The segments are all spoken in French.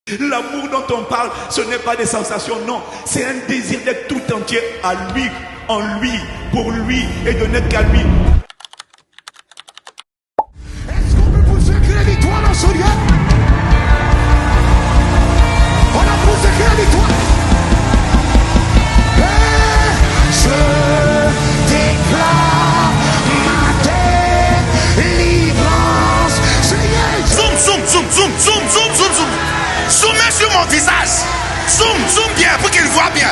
L'amour dont on parle, ce n'est pas des sensations, non. C'est un désir d'être tout entier à lui, en lui, pour lui et de n'être qu'à lui. Est-ce qu'on peut pousser la victoire dans ce lieu? On a poussé la victoire. Et je déclare ma délivrance. Zoom, zoom, zoom, zoom, zoom, zoom, zoom, zoom. Zoomez sur mon visage. Zoom, zoom bien pour qu'ils voient bien.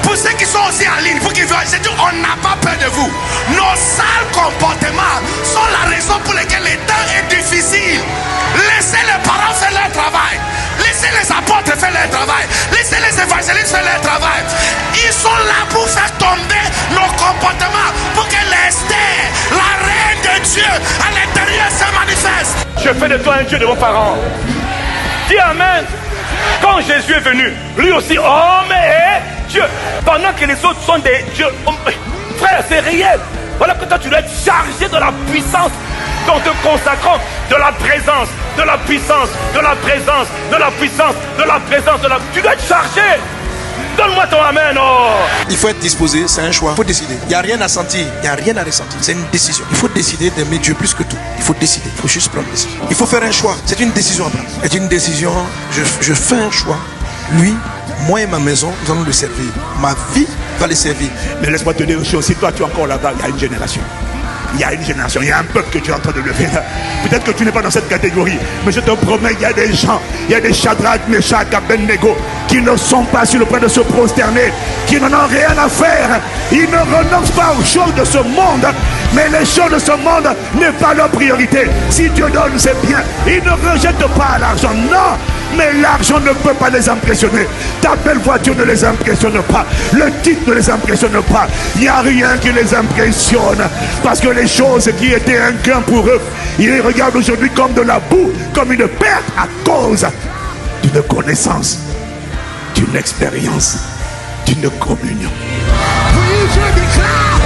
Pour ceux qui sont aussi en ligne, pour qu'ils voient, c'est tout, on n'a pas peur de vous. Nos sales comportements sont la raison pour laquelle le temps est difficile. Laissez les parents faire leur travail. Laissez les apôtres faire leur travail. Laissez les évangélistes faire leur travail. Ils sont là pour faire tomber nos comportements, pour que l'Esther, la reine de Dieu, à l'intérieur se manifeste. Je fais de toi un Dieu de vos parents. Dis Amen. Quand Jésus est venu, lui aussi, homme et Dieu. Pendant que les autres sont des dieux. Frère, c'est réel. Voilà que toi, tu dois être chargé de la puissance. En te consacrant de la présence, de la puissance, de la présence, de la puissance, de la présence, de la... Tu dois être chargé. Donne-moi ton Amen. Oh. Il faut être disposé, c'est un choix. Il faut décider. Il n'y a rien à sentir, il n'y a rien à ressentir. C'est une décision. Il faut décider d'aimer Dieu plus que tout. Il faut décider, il faut juste prendre une décision. Il faut faire un choix. C'est une décision à prendre. C'est une décision, je fais un choix. Lui, moi et ma maison, nous allons le servir. Ma vie va le servir. Mais laisse-moi te dire une chose, si toi tu es encore là-bas, il y a une génération. Il y a une génération, il y a un peuple que tu es en train de lever. Peut-être que tu n'es pas dans cette catégorie, mais je te promets, il y a des gens, il y a des Shadrach, Meshach, Abednego qui ne sont pas sur le point de se prosterner, qui n'en ont rien à faire. Ils ne renoncent pas aux choses de ce monde, mais les choses de ce monde n'est pas leur priorité. Si Dieu donne, c'est bien. Ils ne rejettent pas l'argent, non. Mais l'argent ne peut pas les impressionner. Ta belle voiture ne les impressionne pas. Le titre ne les impressionne pas. Il n'y a rien qui les impressionne. Parce que les choses qui étaient un gain pour eux, ils les regardent aujourd'hui comme de la boue, comme une perte à cause d'une connaissance, d'une expérience, d'une communion. Oui, je déclare.